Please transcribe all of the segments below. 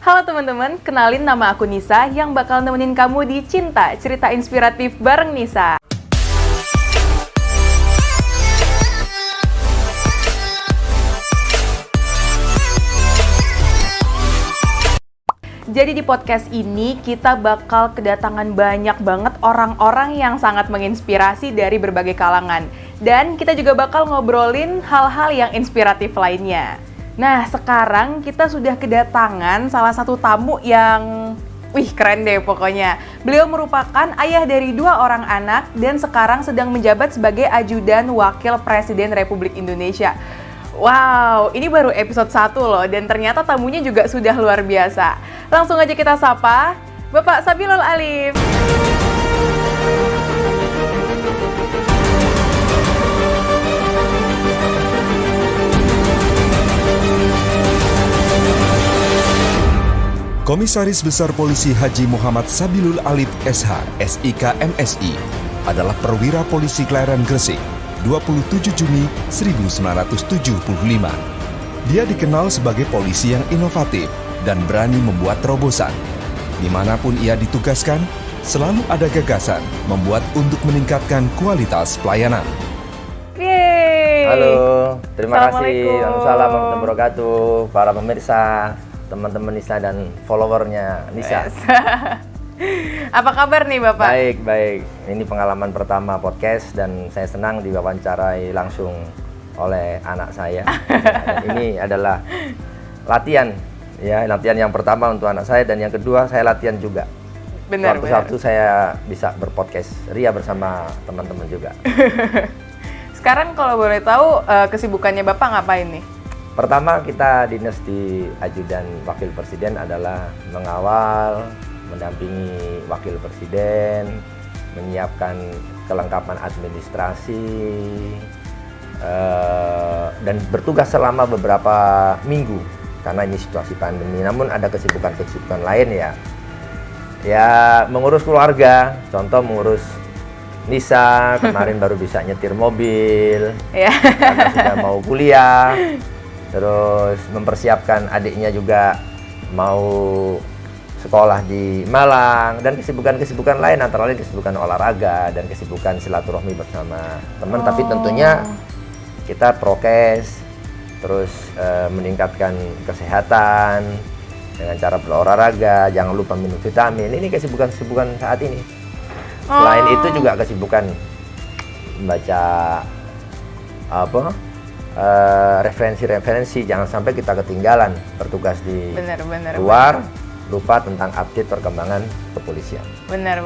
Halo teman-teman, kenalin nama aku Nisa yang bakal nemenin kamu di Cinta, cerita inspiratif bareng Nisa. Jadi di podcast ini kita bakal kedatangan banyak banget orang-orang yang sangat menginspirasi dari berbagai kalangan. Dan kita juga bakal ngobrolin hal-hal yang inspiratif lainnya. Nah, sekarang kita sudah kedatangan salah satu tamu yang keren deh pokoknya. Beliau merupakan ayah dari 2 orang anak dan sekarang sedang menjabat sebagai ajudan Wakil Presiden Republik Indonesia. Wow, ini baru episode 1 loh, dan ternyata tamunya juga sudah luar biasa. Langsung aja kita sapa, Bapak Sabilul Alif. Komisaris Besar Polisi Haji Muhammad Sabilul Alif SH, SIK MSI, adalah perwira polisi kelahiran Gresik, 27 Juni 1975. Dia dikenal sebagai polisi yang inovatif dan berani membuat terobosan. Dimanapun ia ditugaskan, selalu ada gagasan membuat untuk meningkatkan kualitas pelayanan. Yeay. Halo, terima kasih. Waalaikumsalam warahmatullahi wabarakatuh, para pemirsa, teman-teman Nisa dan followernya Nisa. Yes. Apa kabar nih Bapak? Baik. Ini pengalaman pertama podcast dan saya senang diwawancarai langsung oleh anak saya. Dan ini adalah latihan yang pertama untuk anak saya dan yang kedua saya latihan juga. Benar. Suatu saya bisa berpodcast Ria bersama teman-teman juga. Sekarang kalau boleh tahu kesibukannya Bapak ngapain nih? Pertama, kita dinas di Ajudan Wakil Presiden adalah mengawal, mendampingi Wakil Presiden, menyiapkan kelengkapan administrasi, dan bertugas selama beberapa minggu karena ini situasi pandemi. Namun ada kesibukan-kesibukan lain ya mengurus keluarga, contoh mengurus Nisa, kemarin baru bisa nyetir mobil, karena sudah mau kuliah. Terus mempersiapkan adiknya juga mau sekolah di Malang, dan kesibukan-kesibukan lain antara lain kesibukan olahraga dan kesibukan silaturahmi bersama teman. Tapi tentunya kita prokes, terus meningkatkan kesehatan dengan cara berolahraga, jangan lupa minum vitamin. Ini kesibukan-kesibukan saat ini. Selain itu juga kesibukan membaca referensi-referensi, jangan sampai kita ketinggalan bertugas di luar, lupa tentang update perkembangan kepolisian. Benar.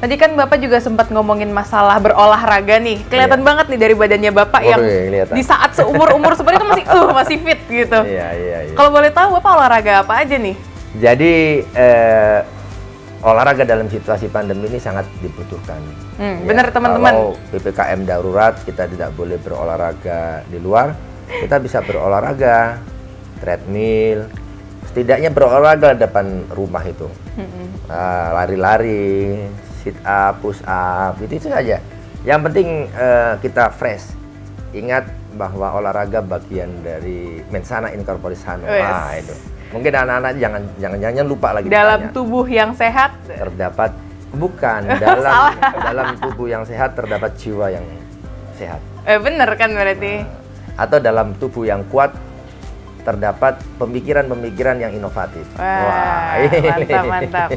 Tadi kan Bapak juga sempat ngomongin masalah berolahraga nih. Kelihatan banget nih dari badannya Bapak yang di saat seumur-umur seperti itu masih fit gitu. Iya. Kalau boleh tahu Bapak olahraga apa aja nih? Jadi olahraga dalam situasi pandemi ini sangat dibutuhkan. Benar teman-teman. Kalau PPKM darurat kita tidak boleh berolahraga di luar, kita bisa berolahraga treadmill, setidaknya berolahraga di depan rumah itu. Lari-lari, sit up, push up, itu saja. Yang penting kita fresh. Ingat bahwa olahraga bagian dari mensana in corporis sano. Itu. Mungkin anak-anak jangan lupa lagi dalam tubuh yang sehat terdapat dalam tubuh yang sehat terdapat jiwa yang sehat. Bener kan berarti? Atau dalam tubuh yang kuat terdapat pemikiran-pemikiran yang inovatif. Wah, mantap.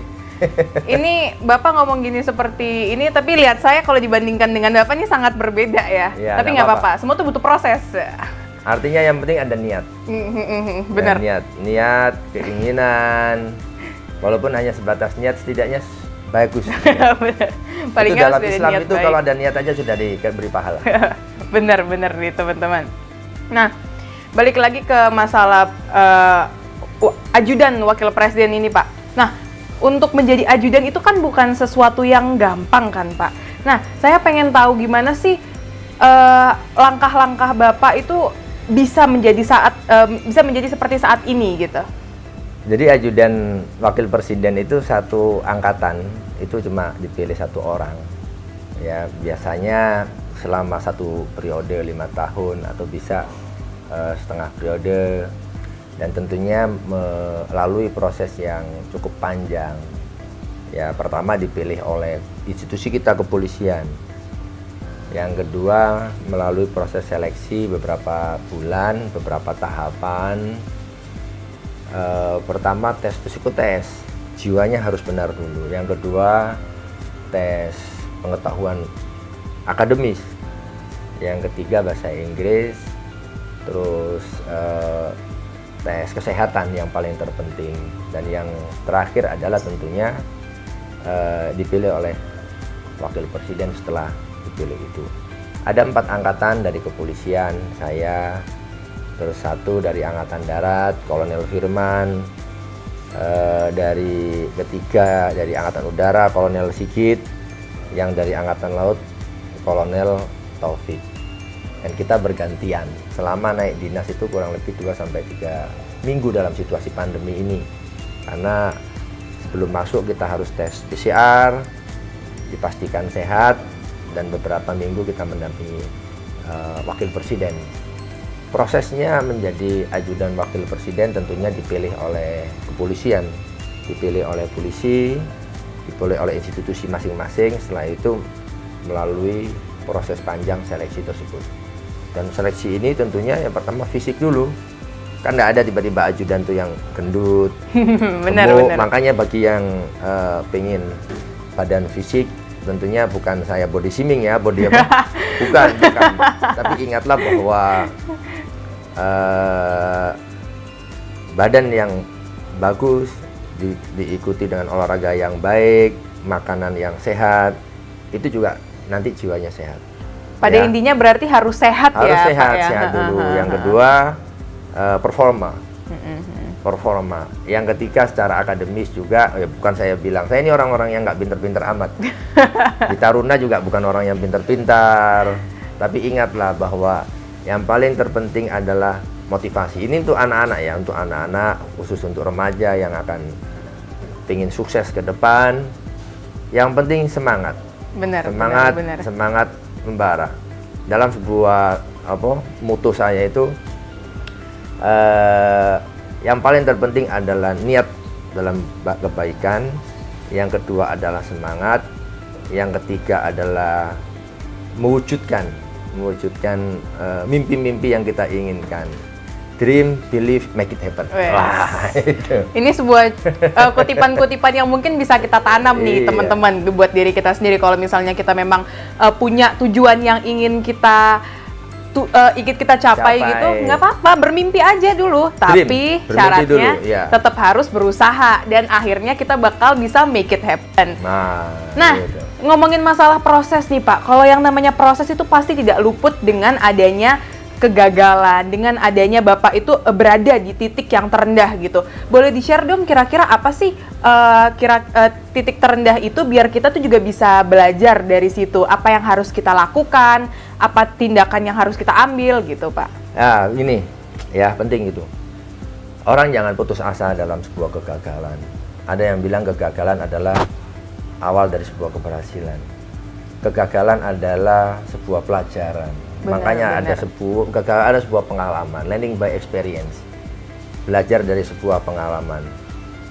Ini Bapak ngomong gini seperti ini, tapi lihat saya kalau dibandingkan dengan Bapak ini sangat berbeda ya. Tapi nggak apa-apa, semua tuh butuh proses. Artinya yang penting ada niat. Benar. Niat, keinginan. Walaupun hanya sebatas niat, setidaknya bagus. Paling itu dalam Islam itu baik. Kalau ada niat aja sudah diberi pahala. Benar nih teman-teman. Nah, balik lagi ke masalah ajudan Wakil Presiden ini Pak. Nah, untuk menjadi ajudan itu kan bukan sesuatu yang gampang kan Pak. Nah, saya pengen tahu gimana sih langkah-langkah Bapak itu bisa menjadi seperti saat ini gitu. Jadi ajudan Wakil Presiden itu satu angkatan, itu cuma dipilih 1 orang. Ya, biasanya selama 1 periode 5 tahun atau bisa setengah periode. dan tentunya melalui proses yang cukup panjang. Ya, pertama dipilih oleh institusi kita kepolisian. Yang kedua melalui proses seleksi beberapa bulan, beberapa tahapan. Pertama tes psikotes, jiwanya harus benar dulu. Yang kedua tes pengetahuan akademis. Yang ketiga bahasa Inggris. Terus tes kesehatan yang paling terpenting. Dan yang terakhir adalah tentunya dipilih oleh wakil presiden setelah dipilih itu. Ada 4 angkatan dari kepolisian, saya, terus 1 dari Angkatan Darat, Kolonel Firman, dari ketiga dari Angkatan Udara, Kolonel Sigit, yang dari Angkatan Laut, Kolonel Taufik. Dan kita bergantian selama naik dinas itu kurang lebih 2-3 minggu dalam situasi pandemi ini. Karena sebelum masuk kita harus tes PCR, dipastikan sehat, dan beberapa minggu kita mendampingi wakil presiden. Prosesnya menjadi ajudan wakil presiden tentunya dipilih oleh kepolisian, dipilih oleh polisi, dipilih oleh institusi masing-masing. Setelah itu melalui proses panjang seleksi tersebut. Dan seleksi ini tentunya yang pertama fisik dulu. Kan nggak ada tiba-tiba ajudan tuh yang gendut, benar. Makanya bagi yang pengen badan fisik, tentunya bukan saya body shaming ya, body apa? bukan. Tapi ingatlah bahwa badan yang bagus diikuti dengan olahraga yang baik, makanan yang sehat, itu juga nanti jiwanya sehat. Pada intinya berarti harus sehat harus ya, sehat, Pak ya. sehat dulu. Yang kedua performa. Yang ketiga secara akademis juga, ya bukan saya bilang, saya ini orang-orang yang nggak pinter-pinter amat. Di Taruna juga bukan orang yang pinter-pinter. Tapi ingatlah bahwa yang paling terpenting adalah motivasi. Ini untuk anak-anak ya, untuk anak-anak, khusus untuk remaja yang akan ingin sukses ke depan. Yang penting semangat. Semangat membara. Dalam sebuah mutu saya itu, yang paling terpenting adalah niat dalam kebaikan. Yang kedua adalah semangat. Yang ketiga adalah mewujudkan mimpi-mimpi yang kita inginkan. Dream, believe, make it happen. Wah, itu. Ini sebuah kutipan-kutipan yang mungkin bisa kita tanam nih teman-teman buat diri kita sendiri. Kalau misalnya kita memang punya tujuan yang ingin kita capai gitu, nggak apa-apa, bermimpi aja dulu. Tapi syaratnya tetap harus berusaha dan akhirnya kita bakal bisa make it happen. Nah, ngomongin masalah proses nih Pak, kalau yang namanya proses itu pasti tidak luput dengan adanya kegagalan, dengan adanya Bapak itu berada di titik yang terendah gitu. Boleh di-share dong kira-kira apa sih titik terendah itu biar kita tuh juga bisa belajar dari situ. Apa yang harus kita lakukan, apa tindakan yang harus kita ambil gitu Pak. Nah ini ya penting itu. Orang jangan putus asa dalam sebuah kegagalan. Ada yang bilang kegagalan adalah awal dari sebuah keberhasilan. Kegagalan adalah sebuah pelajaran. Makanya ada sebuah pengalaman, learning by experience. Belajar dari sebuah pengalaman.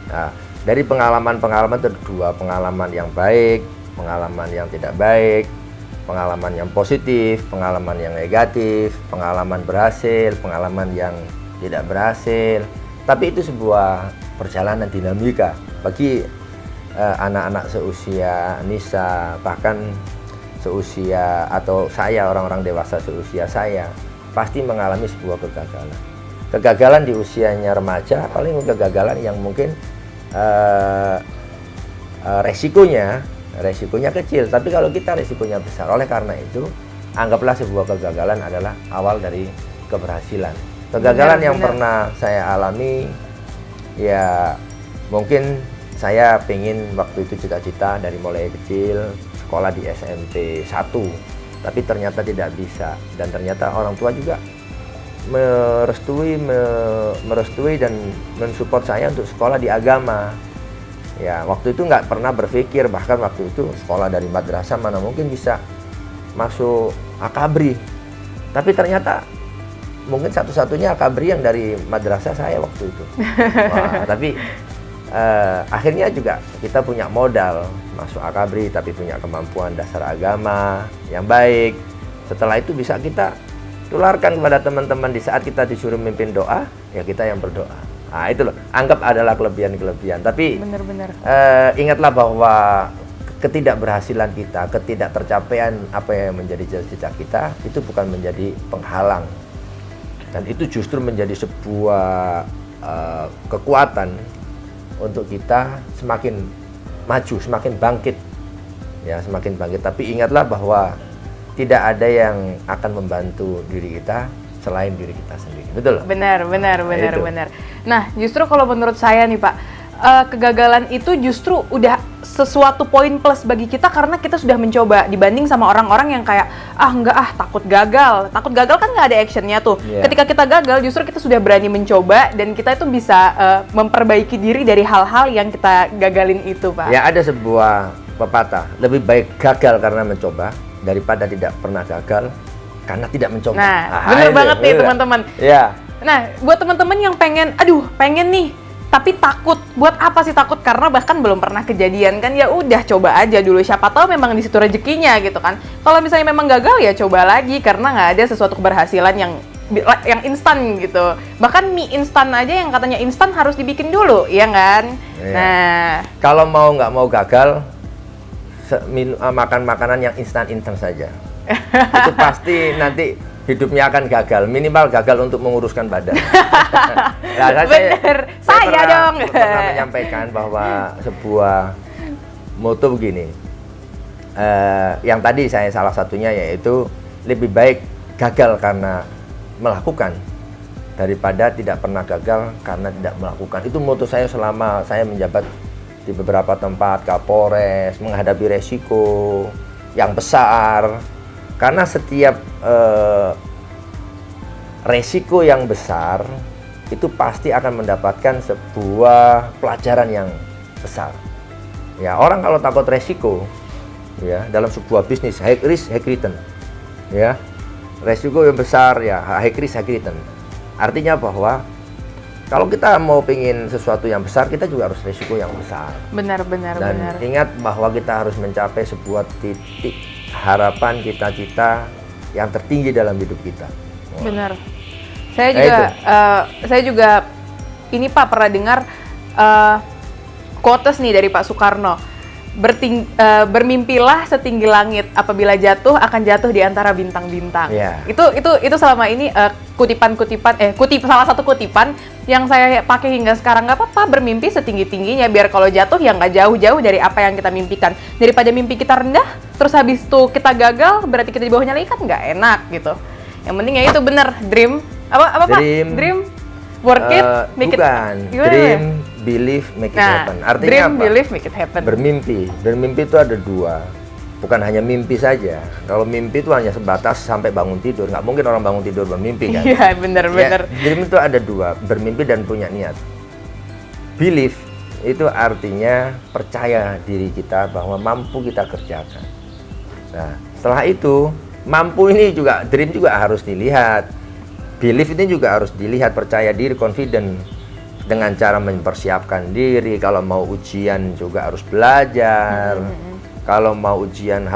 Nah, dari pengalaman-pengalaman itu dua, pengalaman yang baik, pengalaman yang tidak baik, pengalaman yang positif, pengalaman yang negatif, pengalaman berhasil, pengalaman yang tidak berhasil. Tapi itu sebuah perjalanan dinamika bagi anak-anak seusia Nisa, bahkan seusia atau saya, orang-orang dewasa seusia saya, pasti mengalami sebuah kegagalan. Kegagalan di usianya remaja, paling kegagalan yang mungkin resikonya kecil, tapi kalau kita resikonya besar. Oleh karena itu, anggaplah sebuah kegagalan adalah awal dari keberhasilan. Kegagalan yang pernah saya alami, ya mungkin saya pengen waktu itu cita-cita dari mulai kecil sekolah di SMP 1, tapi ternyata tidak bisa, dan ternyata orang tua juga merestui dan mensupport saya untuk sekolah di agama. Ya, waktu itu nggak pernah berpikir, bahkan waktu itu sekolah dari madrasah mana mungkin bisa masuk akabri. Tapi ternyata mungkin satu-satunya akabri yang dari madrasah saya waktu itu. Wah, tapi akhirnya juga kita punya modal masuk akabri, tapi punya kemampuan dasar agama yang baik. Setelah itu bisa kita tularkan kepada teman-teman di saat kita disuruh mimpin doa, ya kita yang berdoa. Nah, itu loh, anggap adalah kelebihan-kelebihan. Tapi Bener-bener. Ingatlah bahwa ketidakberhasilan kita, ketidaktercapaian apa yang menjadi cita-cita kita, itu bukan menjadi penghalang. Dan itu justru menjadi sebuah kekuatan untuk kita semakin maju, semakin bangkit. Ya, semakin bangkit. Tapi ingatlah bahwa tidak ada yang akan membantu diri kita selain diri kita sendiri. Betul? Benar. Itu. Nah, justru kalau menurut saya nih Pak, kegagalan itu justru udah sesuatu poin plus bagi kita karena kita sudah mencoba, dibanding sama orang-orang yang kayak takut gagal kan nggak ada actionnya tuh. Yeah. Ketika kita gagal justru kita sudah berani mencoba dan kita itu bisa memperbaiki diri dari hal-hal yang kita gagalin itu Pak. Ya, ada sebuah pepatah, lebih baik gagal karena mencoba daripada tidak pernah gagal karena tidak mencoba. Nah, bener banget nih teman-teman. Ya. Nah, buat teman-teman yang pengen nih, tapi takut. Buat apa sih takut? Karena bahkan belum pernah kejadian kan, ya udah coba aja dulu. Siapa tahu memang di situ rezekinya gitu kan. Kalau misalnya memang gagal ya coba lagi, karena nggak ada sesuatu keberhasilan yang instan gitu. Bahkan mie instan aja yang katanya instan harus dibikin dulu, iya kan? Iya. Nah, Kalau nggak mau gagal, makan makanan yang instan saja. Itu pasti nanti hidupnya akan gagal, minimal gagal untuk menguruskan badan. Nah, bener, saya dong. pernah menyampaikan bahwa sebuah moto begini, yang tadi saya salah satunya yaitu lebih baik gagal karena melakukan daripada tidak pernah gagal karena tidak melakukan. Itu moto saya selama saya menjabat di beberapa tempat, Kapolres, menghadapi resiko yang besar. Karena setiap resiko yang besar itu pasti akan mendapatkan sebuah pelajaran yang besar. Ya, orang kalau takut resiko, ya, dalam sebuah bisnis, high risk, high return. Ya, resiko yang besar, ya, high risk, high return. Artinya bahwa kalau kita mau pingin sesuatu yang besar, kita juga harus resiko yang besar. Benar. Dan ingat bahwa kita harus mencapai sebuah titik harapan, cita-cita yang tertinggi dalam hidup kita. Benar. Saya juga ini Pak pernah dengar quotes nih dari Pak Soekarno. Bermimpilah setinggi langit, apabila jatuh akan jatuh di antara bintang-bintang. Yeah. Itu selama ini salah satu kutipan yang saya pakai hingga sekarang. Nggak apa-apa bermimpi setinggi-tingginya, biar kalau jatuh ya nggak jauh-jauh dari apa yang kita mimpikan. Daripada mimpi kita rendah, terus habis itu kita gagal, berarti kita di bawahnya lagi kan nggak enak gitu. Yang penting ya itu bener, dream. Apa Pak? Dream, work it, make bukan. it. Gimana, Dream, believe, make it happen. Artinya dream, apa? believe, make it happen. Bermimpi itu ada dua. Bukan hanya mimpi saja. Kalau mimpi itu hanya sebatas sampai bangun tidur. Nggak mungkin orang bangun tidur bermimpi kan? Iya, bener. Ya, dream itu ada dua, bermimpi dan punya niat. Believe itu artinya percaya diri kita bahwa mampu kita kerjakan. Nah, setelah itu mampu ini juga, dream juga harus dilihat. Belief ini juga harus dilihat, percaya diri, confident dengan cara mempersiapkan diri. Kalau mau ujian juga harus belajar. Kalau mau ujian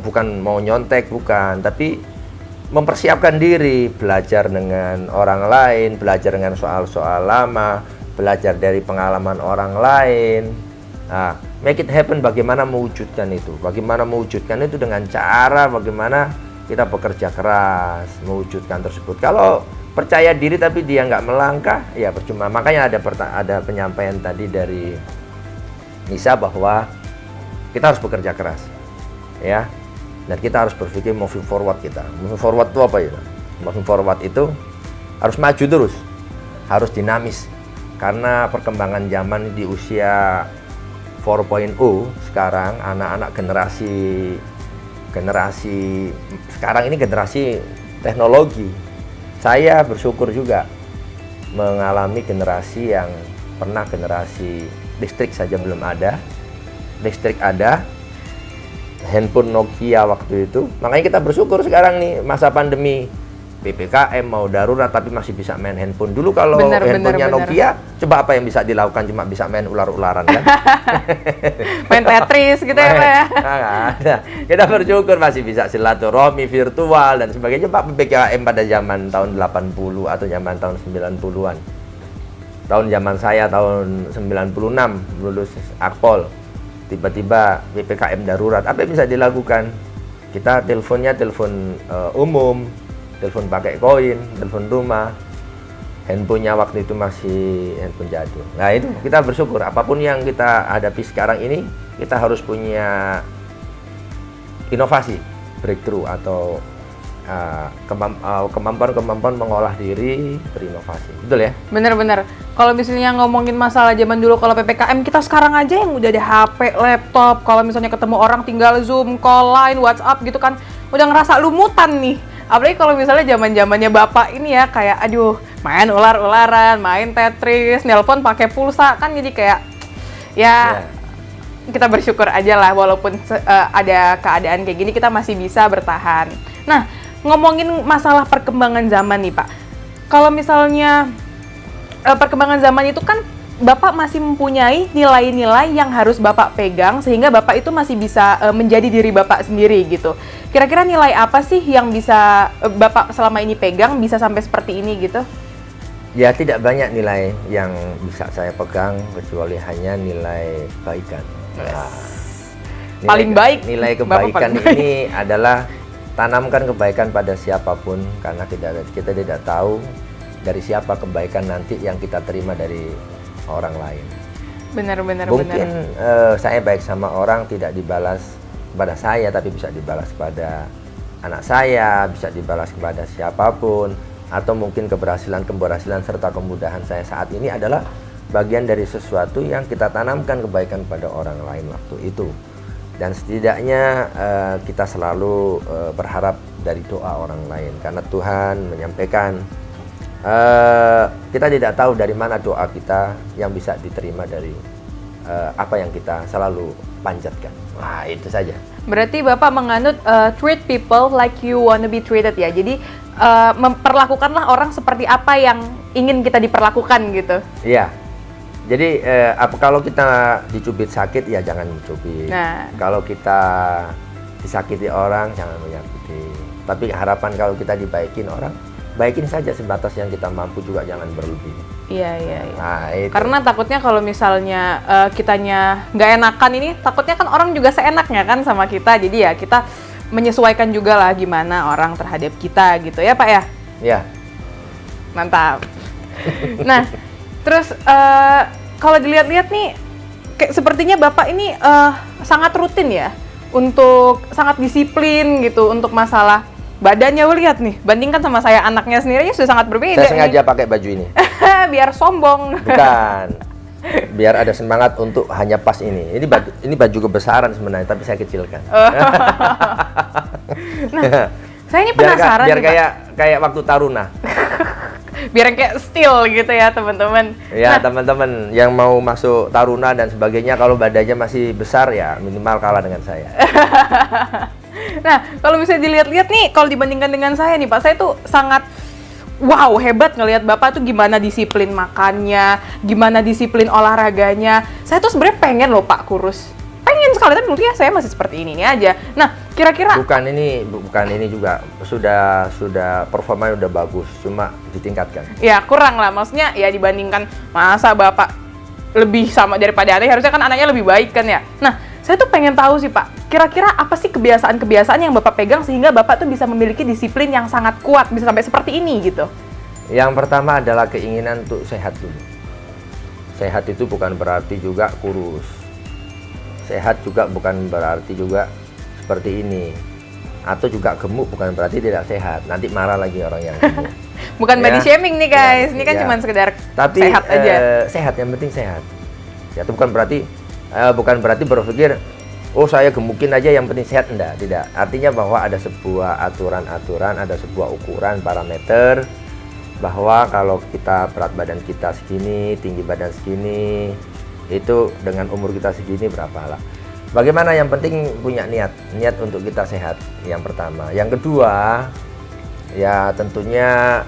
bukan mau nyontek, bukan, tapi mempersiapkan diri, belajar dengan orang lain, belajar dengan soal-soal lama, belajar dari pengalaman orang lain. Nah, make it happen, bagaimana mewujudkan itu? Bagaimana mewujudkan itu dengan cara bagaimana kita bekerja keras mewujudkan tersebut. Kalau percaya diri tapi dia nggak melangkah, ya percuma. Makanya ada penyampaian tadi dari Nisa bahwa kita harus bekerja keras, ya. Dan kita harus berpikir moving forward kita. Moving forward itu apa ya? Moving forward itu harus maju terus, harus dinamis. Karena perkembangan zaman di usia 4.0 sekarang, anak-anak generasi sekarang ini generasi teknologi. Saya bersyukur juga mengalami generasi yang pernah generasi listrik saja belum ada. Listrik ada, handphone Nokia waktu itu. Makanya kita bersyukur sekarang nih masa pandemi PPKM, mau darurat, tapi masih bisa main handphone. Dulu kalau Bener, handphonenya bener. Nokia, coba apa yang bisa dilakukan? Cuma bisa main ular-ularan kan? Main Tetris gitu ya Pak ya. Nah, nggak ada. Kita bersyukur masih bisa silaturahmi virtual dan sebagainya. Pak, PPKM pada zaman tahun 80 atau zaman tahun 90-an. Tahun zaman saya tahun 96 lulus Akpol. Tiba-tiba PPKM darurat. Apa yang bisa dilakukan? Kita teleponnya telepon umum, telepon pakai koin, telepon rumah. Handphonenya waktu itu masih handphone jadul. Nah itu kita bersyukur apapun yang kita hadapi sekarang ini, kita harus punya inovasi, breakthrough atau kemampuan mengolah diri, berinovasi. Betul ya? Bener-bener. Kalau misalnya ngomongin masalah zaman dulu kalau PPKM, kita sekarang aja yang udah ada HP, laptop, kalau misalnya ketemu orang tinggal Zoom, call, line, WhatsApp gitu kan, udah ngerasa lumutan nih. Apalagi kalau misalnya zaman-zamannya Bapak ini ya kayak aduh, main ular-ularan, main Tetris, nelpon pakai pulsa kan jadi kayak ya kita bersyukur aja lah walaupun ada keadaan kayak gini kita masih bisa bertahan. Nah, ngomongin masalah perkembangan zaman nih Pak. Kalau misalnya perkembangan zaman itu kan Bapak masih mempunyai nilai-nilai yang harus Bapak pegang sehingga Bapak itu masih bisa menjadi diri Bapak sendiri gitu. Kira-kira nilai apa sih yang bisa Bapak selama ini pegang bisa sampai seperti ini gitu? Ya tidak banyak nilai yang bisa saya pegang kecuali hanya nilai kebaikan. Nah, Paling baik, nilai Bapak kebaikan paling baik. ini adalah tanamkan kebaikan pada siapapun karena kita tidak tahu dari siapa kebaikan nanti yang kita terima dari orang lain. Benar-benar. Mungkin saya baik sama orang tidak dibalas kepada saya, tapi bisa dibalas kepada anak saya, bisa dibalas kepada siapapun, atau mungkin keberhasilan serta kemudahan saya saat ini adalah bagian dari sesuatu yang kita tanamkan kebaikan pada orang lain waktu itu. Dan setidaknya kita selalu berharap dari doa orang lain, karena Tuhan menyampaikan kita tidak tahu dari mana doa kita yang bisa diterima dari apa yang kita selalu panjatkan. Wah, itu saja. Berarti Bapak menganut treat people like you wanna be treated ya. Jadi memperlakukanlah orang seperti apa yang ingin kita diperlakukan gitu. Iya. Jadi kalau kita dicubit sakit ya jangan mencubit. Nah. Kalau kita disakiti orang jangan menyakiti. Tapi harapan kalau kita dibaikin orang, baikin saja sebatas yang kita mampu, juga jangan berlebih. Iya. Nah, itu. Karena takutnya kalau misalnya kitanya nggak enakan ini, takutnya kan orang juga seenaknya kan sama kita. Jadi ya kita menyesuaikan juga lah gimana orang terhadap kita gitu ya Pak ya? Ya. Mantap. Nah, terus kalau dilihat-lihat nih, kayak sepertinya Bapak ini sangat rutin ya, untuk sangat disiplin gitu untuk masalah badannya. Lihat nih, bandingkan sama saya anaknya sendiri sudah sangat berbeda. Saya sengaja pakai baju ini. Biar sombong. Bukan. Biar ada semangat untuk hanya pas ini. Ini baju kebesaran sebenarnya, tapi saya kecilkan. Nah, saya ini penasaran biar nih, Pak. kayak waktu taruna. Biar yang kayak still gitu ya teman-teman. Ya, Nah, teman-teman yang mau masuk taruna dan sebagainya, kalau badannya masih besar ya minimal kalah dengan saya. nah, kalau bisa dilihat-lihat nih, kalau dibandingkan dengan saya nih Pak, saya tuh sangat wow, hebat ngelihat Bapak tuh gimana disiplin makannya, gimana disiplin olahraganya. Saya tuh sebenarnya pengen loh Pak kurus. Pengen sekali, tapi mungkin ya saya masih seperti ini aja. Nah, kira-kira Bukan ini juga sudah performanya udah bagus, cuma ditingkatkan. ya kurang lah, maksudnya ya dibandingkan masa Bapak lebih sama daripada anaknya, harusnya kan anaknya lebih baik kan ya. Nah, saya tuh pengen tahu sih Pak, kira-kira apa sih kebiasaan-kebiasaan yang Bapak pegang sehingga Bapak tuh bisa memiliki disiplin yang sangat kuat, bisa sampai seperti ini gitu? Yang pertama adalah keinginan untuk sehat dulu. Sehat itu bukan berarti juga kurus. Sehat juga bukan berarti juga seperti ini. Atau juga gemuk bukan berarti tidak sehat. Nanti marah lagi orang yang gemuk. Bukan body shaming nih guys, ini kan ya. cuma sekedar Tapi sehat aja. Sehat, yang penting sehat. Ya, itu bukan berarti berpikir oh saya gemukin aja yang penting sehat, tidak. Artinya bahwa ada sebuah aturan-aturan, ada sebuah ukuran parameter bahwa kalau kita berat badan kita segini, tinggi badan segini, itu dengan umur kita segini berapa lah. Bagaimana, yang penting punya niat untuk kita sehat, yang pertama. Yang kedua, Ya tentunya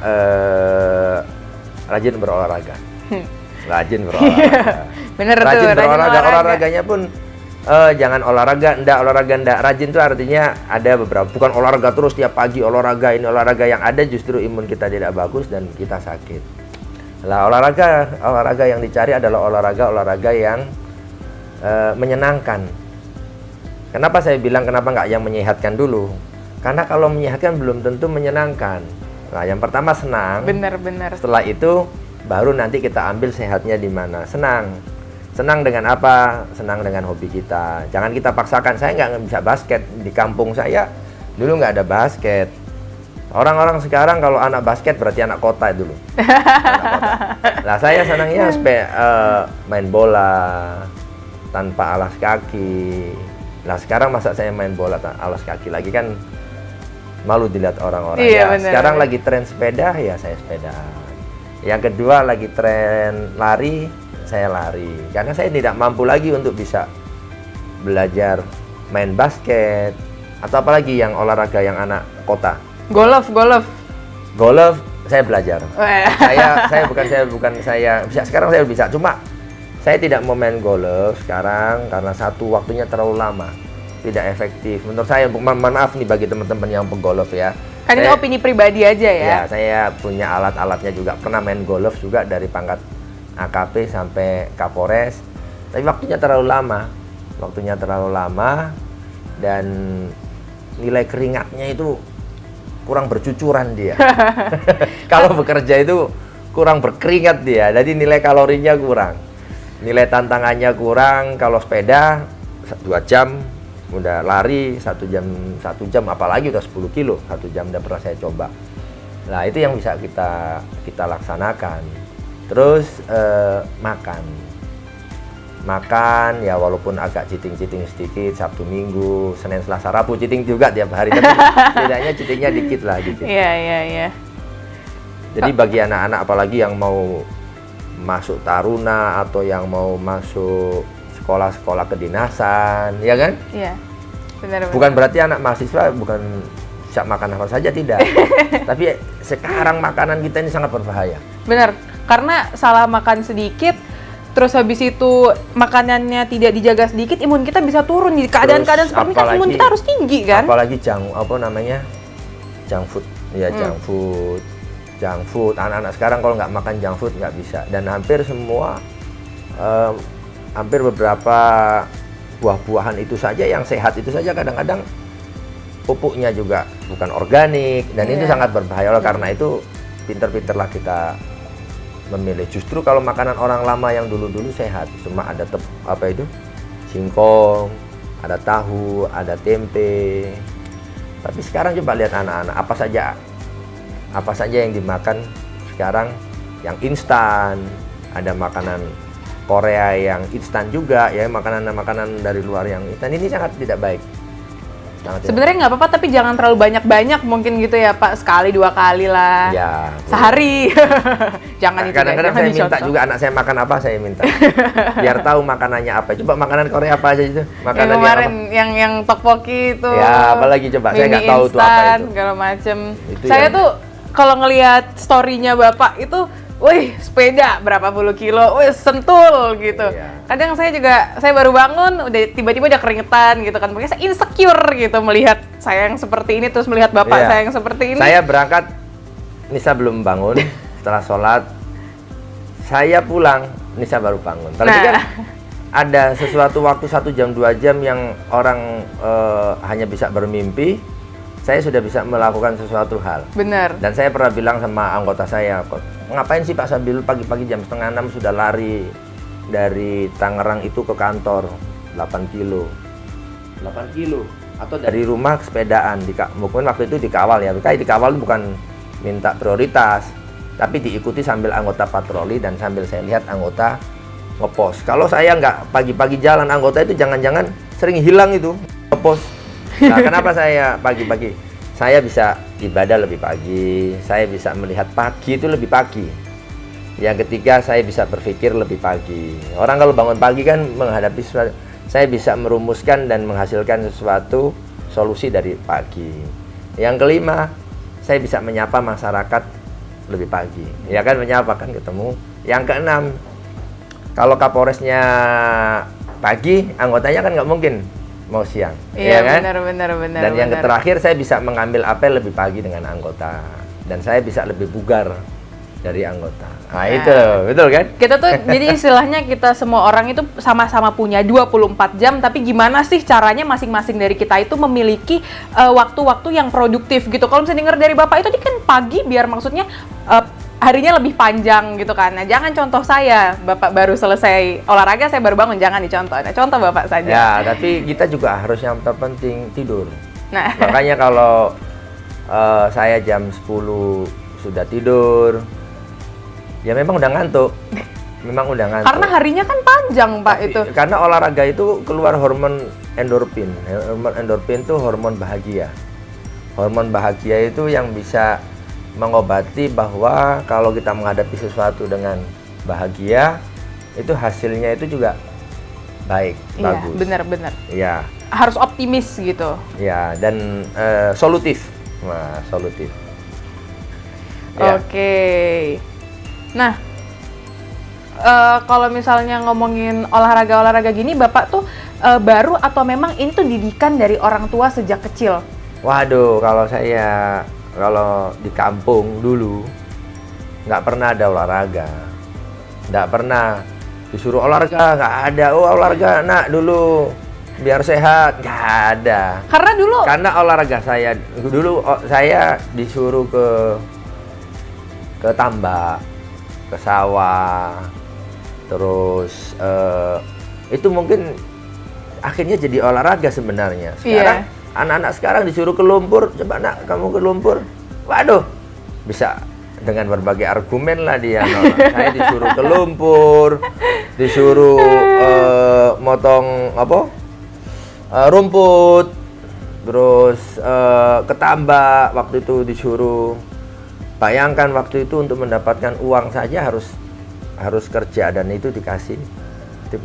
rajin berolahraga. Rajin berolahraga. Bener tuh, Rajin rajin berolahraga. olahraga. Olahraganya pun jangan olahraga enggak. Rajin itu artinya ada beberapa, bukan olahraga terus tiap pagi olahraga, ini olahraga yang ada justru imun kita tidak bagus dan kita sakit. Lah olahraga yang dicari adalah olahraga yang menyenangkan. Kenapa saya bilang kenapa nggak yang menyehatkan dulu? Karena kalau menyehatkan belum tentu menyenangkan. Nah, yang pertama senang. Bener. Setelah itu baru nanti kita ambil sehatnya di mana. Senang dengan apa? Senang dengan hobi kita. Jangan kita paksakan. Saya nggak bisa basket. Di kampung saya dulu nggak ada basket. Orang-orang sekarang kalau anak basket berarti anak kota dulu. Anak kota. Nah, saya senangnya main bola tanpa alas kaki. Nah, sekarang masa saya main bola tanpa alas kaki lagi kan malu dilihat orang-orang. Iya, Ya, bener. sekarang lagi tren sepeda, ya saya sepeda. Yang kedua lagi tren lari, saya lari. Karena saya tidak mampu lagi untuk bisa belajar main basket atau apalagi yang olahraga yang anak kota. Golf. Golf saya belajar. Wah. Saya bukan bisa. Sekarang saya bisa. Cuma saya tidak mau main golf sekarang karena satu waktunya terlalu lama. Tidak efektif. Menurut saya, maaf nih bagi teman-teman yang pegolf ya. Kan ini opini pribadi aja ya. Ya, saya punya alat-alatnya juga. Pernah main golf juga dari pangkat AKP sampai Kapolres. Tapi waktunya terlalu lama. Dan nilai keringatnya itu kurang bercucuran dia. Kalau bekerja itu kurang berkeringat dia. Jadi nilai kalorinya kurang. Nilai tantangannya kurang. Kalau sepeda 2 jam udah lari, 1 jam apalagi udah 10 kilo 1 jam udah pernah saya coba. Nah itu yang bisa kita laksanakan. Terus makan ya walaupun agak cheating sedikit Sabtu Minggu, Senin Selasa Rabu cheating juga tiap hari, tapi bedanya cheatingnya dikit. Iya. Jadi bagi anak-anak apalagi yang mau masuk taruna atau yang mau masuk sekolah-sekolah kedinasan, ya kan? Iya. Benar. Bukan berarti anak mahasiswa bukan bisa makan apa saja, tidak. Tapi sekarang makanan kita ini sangat berbahaya. Benar. Karena salah makan sedikit, terus habis itu makanannya tidak dijaga sedikit, imun kita bisa turun. Di keadaan-keadaan seperti ini kan imun kita harus tinggi kan? Apalagi junk food. Ya, junk food. Anak-anak sekarang kalau nggak makan junk food nggak bisa. Dan hampir semua hampir beberapa buah-buahan itu saja yang sehat itu saja kadang-kadang pupuknya juga bukan organik dan itu sangat berbahaya. Oleh karena itu pinter-pinterlah kita memilih. Justru kalau makanan orang lama yang dulu-dulu sehat, cuma ada singkong, ada tahu, ada tempe. Tapi sekarang coba lihat anak-anak, apa saja yang dimakan sekarang yang instan. Ada makanan Korea yang instan juga ya, makanan dari luar yang instan. Ini sangat tidak baik. Sebenarnya nggak apa-apa, tapi jangan terlalu banyak mungkin gitu ya Pak, 1-2 kali lah. Ya. Sehari. Jangan itu. Kadang-kadang saya minta juga anak saya makan apa, saya minta. Biar tahu makanannya apa. Coba makanan Korea apa aja itu? Makanan yang kemarin yang tteokbokki itu. Ya, apalagi coba saya nggak tahu tuh apa itu. Segala macem. Itu Saya tuh kalau ngelihat story-nya Bapak itu, wih, sepeda berapa puluh kilo, wih, sentul gitu. Iya. Kadang saya baru bangun, udah tiba-tiba udah keringetan gitu kan. Makanya saya insecure gitu melihat saya yang seperti ini, terus melihat bapak Iya. saya yang seperti ini. Saya berangkat, Nisa belum bangun, setelah sholat, saya pulang, Nisa baru bangun. Tapi kan ada sesuatu waktu 1 jam, 2 jam yang orang hanya bisa bermimpi, saya sudah bisa melakukan sesuatu hal. Bener. Dan saya pernah bilang sama anggota saya, ngapain sih Pak Sabil pagi-pagi jam 5:30 sudah lari dari Tangerang itu ke kantor 8 kilo atau dari rumah ke sepedaan, mungkin waktu itu dikawal ya. Kayak dikawal bukan minta prioritas, tapi diikuti sambil anggota patroli dan sambil saya lihat anggota ngepost. Kalau saya nggak pagi-pagi jalan, anggota itu jangan-jangan sering hilang itu ngepost. Nah, kenapa saya pagi-pagi? Saya bisa ibadah lebih pagi, saya bisa melihat pagi itu lebih pagi. Yang ketiga, saya bisa berpikir lebih pagi. Orang kalau bangun pagi kan menghadapi sesuatu, saya bisa merumuskan dan menghasilkan sesuatu solusi dari pagi. Yang kelima, saya bisa menyapa masyarakat lebih pagi. Ya kan, menyapa kan, ketemu. Yang keenam, kalau Kapolresnya pagi, anggotanya kan nggak mungkin mau siang. Iya, ya kan? benar. Dan yang terakhir, saya bisa mengambil apel lebih pagi dengan anggota. Dan saya bisa lebih bugar dari anggota. Nah, itu, betul kan? Kita tuh jadi istilahnya kita semua orang itu sama-sama punya 24 jam, tapi gimana sih caranya masing-masing dari kita itu memiliki waktu-waktu yang produktif gitu. Kalau misalnya denger dari Bapak itu kan pagi biar maksudnya harinya lebih panjang gitu kan. Nah, jangan contoh saya, Bapak baru selesai olahraga, saya baru bangun, jangan dicontoh. Nah, contoh Bapak saja. Ya, tapi kita juga harus yang terpenting tidur. Nah, Makanya kalau saya jam 10 sudah tidur, ya memang udah ngantuk. Memang udah ngantuk. karena harinya kan panjang, Pak, Tapi, itu. karena olahraga itu keluar hormon endorfin. Hormon endorfin itu hormon bahagia. Hormon bahagia itu yang bisa mengobati bahwa kalau kita menghadapi sesuatu dengan bahagia, itu hasilnya itu juga baik, Iya, bagus. benar. Ya, Harus optimis gitu. ya, dan solutif. Nah, solutif. Ya. Oke. Nah, kalau misalnya ngomongin olahraga gini, Bapak tuh baru atau memang ini tuh didikan dari orang tua sejak kecil? Waduh, kalau di kampung dulu nggak pernah ada olahraga, nggak pernah disuruh olahraga, nggak ada. Oh, olahraga nak dulu biar sehat, nggak ada. Karena Olahraga saya dulu, saya disuruh ke tambak, ke sawah, terus itu mungkin akhirnya jadi olahraga sebenarnya. Sekarang anak-anak sekarang disuruh ke lumpur, coba nak kamu ke lumpur, waduh, bisa dengan berbagai argumen lah dia nolak. Saya disuruh ke lumpur, disuruh motong rumput, terus ke tambak. Waktu itu disuruh, bayangkan waktu itu untuk mendapatkan uang saja harus kerja, dan itu dikasih.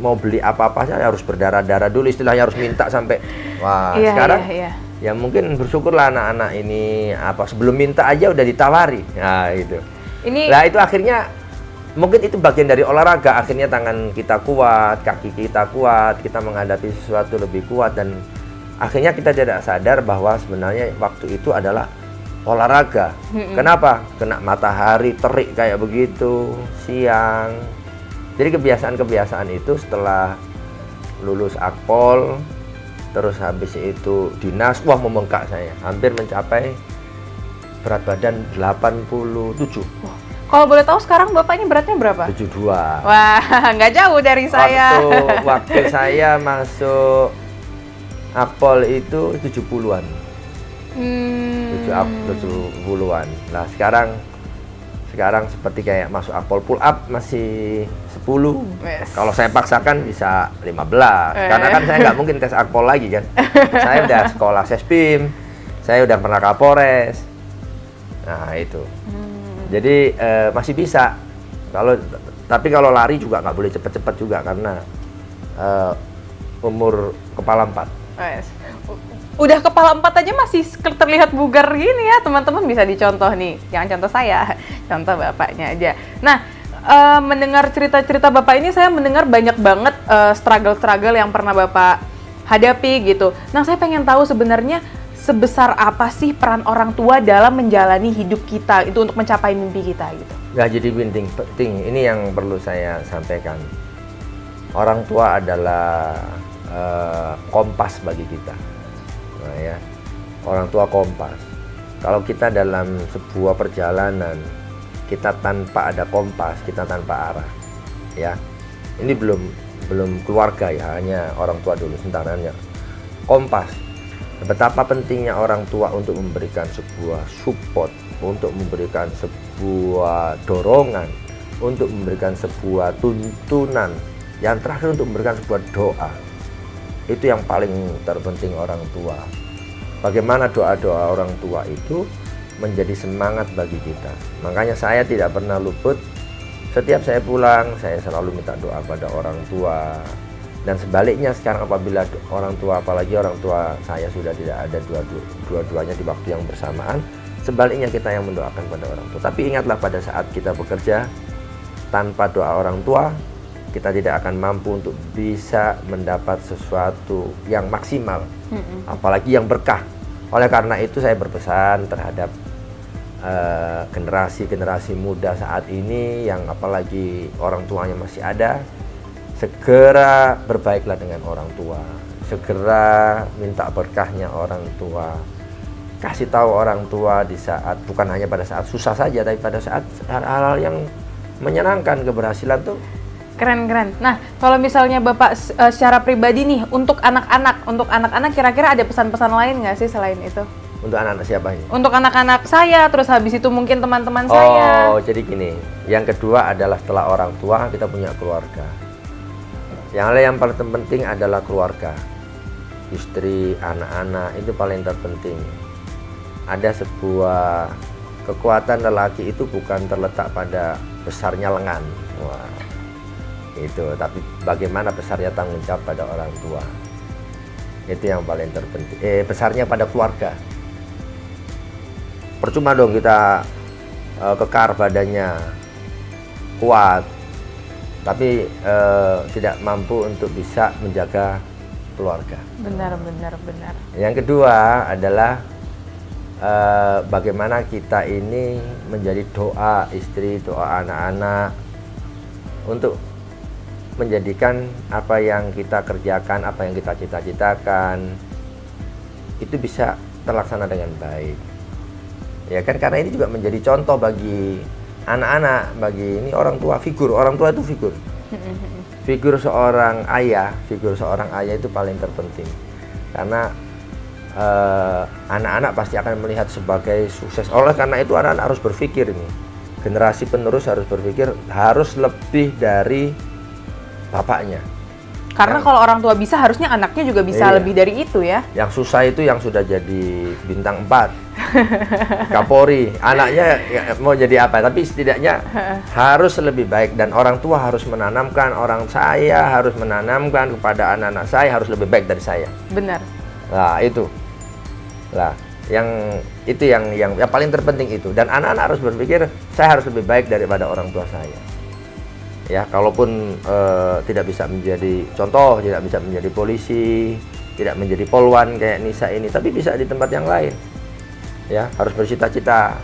Mau beli apa-apa saya harus berdarah-darah dulu, istilahnya harus minta sampai sekarang ya mungkin bersyukurlah anak-anak ini sebelum minta aja udah ditawari. Nah itu. Itu akhirnya mungkin itu bagian dari olahraga, akhirnya tangan kita kuat, kaki kita kuat, kita menghadapi sesuatu lebih kuat, dan akhirnya kita tidak sadar bahwa sebenarnya waktu itu adalah olahraga. Kenapa? Kena matahari terik kayak begitu siang. Jadi kebiasaan-kebiasaan itu setelah lulus Akpol, terus habis itu dinas, membengkak saya. Hampir mencapai berat badan 87. kalau boleh tahu sekarang Bapak ini beratnya berapa? 72. Wah, nggak jauh dari saya. Waktu saya masuk Akpol itu 70-an. 70-an. Nah, sekarang seperti kayak masuk Akpol pull up masih 10. Kalau saya paksakan bisa 15. Karena kan saya nggak mungkin tes Akpol lagi kan. Saya udah sekolah Sespim, saya udah pernah Kapolres. Nah itu. Jadi masih bisa. Tapi kalau lari juga nggak boleh cepet-cepet juga karena umur kepala 4. Udah kepala 4 aja masih terlihat bugar gini ya, teman-teman bisa dicontoh nih. Jangan contoh saya, contoh Bapaknya aja. Nah, mendengar cerita-cerita Bapak ini, saya mendengar banyak banget struggle-struggle yang pernah Bapak hadapi gitu. Nah, saya pengen tahu sebenarnya sebesar apa sih peran orang tua dalam menjalani hidup kita itu untuk mencapai mimpi kita gitu. Nah, jadi penting. Ini yang perlu saya sampaikan. Orang tua adalah kompas bagi kita. Nah, ya, orang tua kompas. Kalau kita dalam sebuah perjalanan, kita tanpa ada kompas, kita tanpa arah, ya. Ini belum keluarga ya, hanya orang tua dulu sebentarnya. Kompas. Betapa pentingnya orang tua untuk memberikan sebuah support, untuk memberikan sebuah dorongan, untuk memberikan sebuah tuntunan, yang terakhir untuk memberikan sebuah doa. Itu yang paling terpenting orang tua. Bagaimana doa-doa orang tua itu menjadi semangat bagi kita. Makanya saya tidak pernah luput. Setiap saya pulang, saya selalu minta doa pada orang tua. Dan sebaliknya sekarang apabila orang tua, apalagi orang tua saya sudah tidak ada dua-duanya di waktu yang bersamaan, sebaliknya kita yang mendoakan pada orang tua. Tapi ingatlah pada saat kita bekerja, tanpa doa orang tua, kita tidak akan mampu untuk bisa mendapat sesuatu yang maksimal, apalagi yang berkah. Oleh karena itu saya berpesan terhadap generasi-generasi muda saat ini yang apalagi orang tuanya masih ada, segera berbaiklah dengan orang tua, segera minta berkahnya orang tua, kasih tahu orang tua di saat, bukan hanya pada saat susah saja, tapi pada saat hal-hal yang menyenangkan, keberhasilan tuh. Keren. Nah, kalau misalnya Bapak secara pribadi nih, untuk anak-anak kira-kira ada pesan-pesan lain nggak sih selain itu? Untuk anak-anak siapa ini? Untuk anak-anak saya, terus habis itu mungkin teman-teman saya. Oh, jadi gini, yang kedua adalah setelah orang tua, kita punya keluarga. Yang paling penting adalah keluarga. Istri, anak-anak, itu paling terpenting. Ada sebuah kekuatan lelaki itu bukan terletak pada besarnya lengan. Wah, itu, tapi bagaimana besarnya tanggung jawab pada orang tua. Itu yang paling terpenting. Besarnya pada keluarga. Percuma dong kita kekar badannya, kuat, tapi tidak mampu untuk bisa menjaga keluarga. Benar. Yang kedua adalah bagaimana kita ini menjadi doa istri, doa anak-anak untuk menjadikan apa yang kita kerjakan, apa yang kita cita-citakan itu bisa terlaksana dengan baik. Ya kan, karena ini juga menjadi contoh bagi anak-anak, bagi ini orang tua, figur orang tua itu figur. Figur seorang ayah itu paling terpenting. Karena anak-anak pasti akan melihat sebagai sukses. Oleh karena itu anak-anak harus berpikir ini. Generasi penerus harus berpikir harus lebih dari bapaknya. Karena kalau orang tua bisa, harusnya anaknya juga bisa lebih dari itu ya. Yang susah itu yang sudah jadi bintang 4, Kapolri. Anaknya mau jadi apa, tapi setidaknya harus lebih baik. Dan orang tua harus menanamkan, saya harus menanamkan kepada anak-anak saya harus lebih baik dari saya. Benar. Nah, itu. Lah, yang paling terpenting itu. Dan anak-anak harus berpikir, saya harus lebih baik daripada orang tua saya. Ya, kalaupun tidak bisa menjadi contoh, tidak bisa menjadi polisi, tidak menjadi polwan kayak Nisa ini, tapi bisa di tempat yang lain. Ya, harus bercita-cita.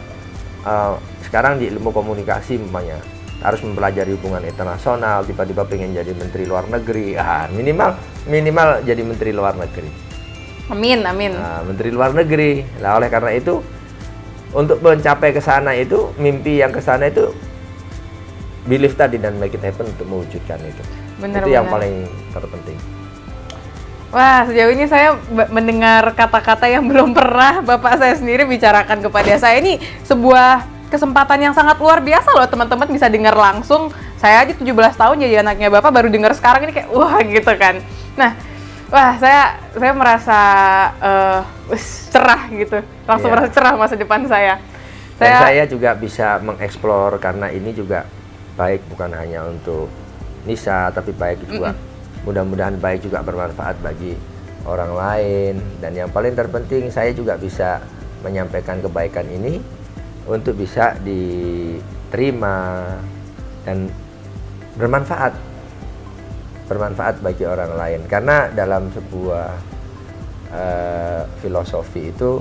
Sekarang di ilmu komunikasi umpamanya harus mempelajari hubungan internasional, tiba-tiba pengen jadi menteri luar negeri. Minimal jadi menteri luar negeri. Amin. Nah, menteri luar negeri. Nah, oleh karena itu untuk mencapai ke sana itu, mimpi yang ke sana itu believe tadi dan make it happen untuk mewujudkan itu. Itu yang paling terpenting. Wah, sejauh ini saya mendengar kata-kata yang belum pernah Bapak saya sendiri bicarakan kepada saya. Ini sebuah kesempatan yang sangat luar biasa loh, teman-teman bisa dengar langsung. Saya aja 17 tahun jadi anaknya Bapak, baru dengar sekarang ini kayak wah gitu kan. Nah, wah saya merasa cerah gitu. Langsung merasa cerah masa depan saya. Dan saya juga bisa mengeksplor karena ini juga baik bukan hanya untuk Nisa, tapi baik juga mudah-mudahan baik juga bermanfaat bagi orang lain. Dan yang paling terpenting saya juga bisa menyampaikan kebaikan ini untuk bisa diterima dan bermanfaat bagi orang lain. Karena dalam sebuah filosofi itu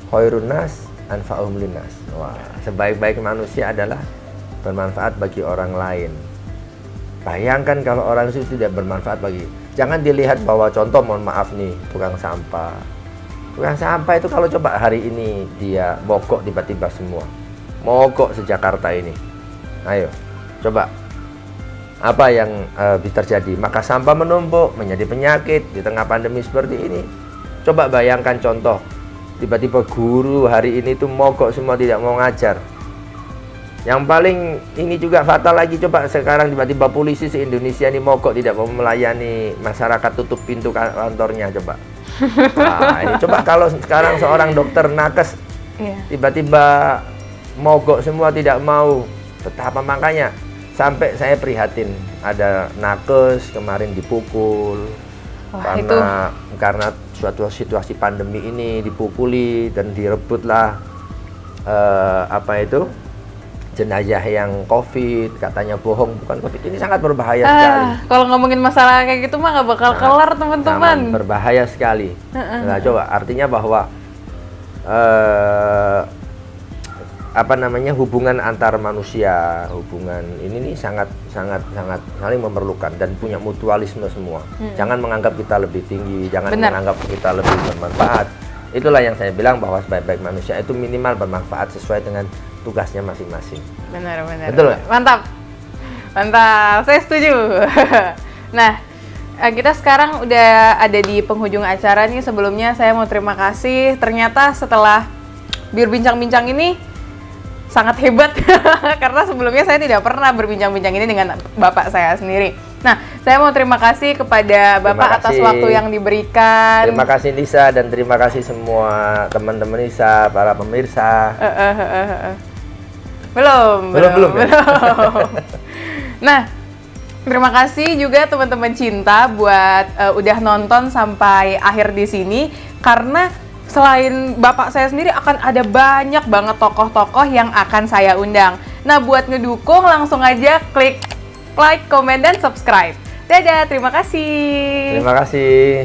khairun nas anfa'uhum linnas. Wah, sebaik-baik manusia adalah bermanfaat bagi orang lain. Bayangkan kalau orang itu tidak bermanfaat bagi. Jangan dilihat bahwa contoh, mohon maaf nih, tukang sampah. Tukang sampah itu kalau coba hari ini dia mogok tiba-tiba semua. Mogok se-Jakarta ini. Ayo, coba. Apa yang bisa terjadi? Maka sampah menumpuk, menjadi penyakit di tengah pandemi seperti ini. Coba bayangkan contoh, tiba-tiba guru hari ini tuh mogok semua, tidak mau ngajar. Yang paling ini juga fatal lagi, coba sekarang tiba-tiba polisi se-Indonesia ini mogok, tidak mau melayani masyarakat, tutup pintu kantornya, coba. Nah, ini coba kalau sekarang seorang dokter nakes tiba-tiba mogok semua, tidak mau, betapa makanya sampai saya prihatin. Ada nakes kemarin dipukul. Wah, karena suatu situasi pandemi ini dipukuli dan direbutlah jenazah yang COVID, katanya bohong bukan COVID, ini sangat berbahaya sekali. Kalau ngomongin masalah kayak gitu mah nggak bakal kelar teman-teman. Berbahaya sekali. Nah, coba artinya bahwa hubungan antar manusia, hubungan ini nih sangat saling memerlukan dan punya mutualisme semua. Jangan menganggap kita lebih tinggi, jangan menganggap kita lebih bermanfaat. Itulah yang saya bilang bahwa sebaik-baik manusia itu minimal bermanfaat sesuai dengan tugasnya masing-masing. Benar. Betul nggak? Mantap, saya setuju. Nah, kita sekarang udah ada di penghujung acara nih. Sebelumnya saya mau terima kasih. Ternyata setelah berbincang-bincang ini sangat hebat karena sebelumnya saya tidak pernah berbincang-bincang ini dengan bapak saya sendiri. Nah, saya mau terima kasih kepada bapak atas waktu yang diberikan. Terima kasih Nisa dan terima kasih semua teman-teman Nisa, para pemirsa. Belum. Nah, terima kasih juga teman-teman Cinta buat udah nonton sampai akhir di sini, karena selain bapak saya sendiri akan ada banyak banget tokoh-tokoh yang akan saya undang. Nah, buat ngedukung langsung aja klik like, comment, dan subscribe. Dadah, terima kasih. Terima kasih.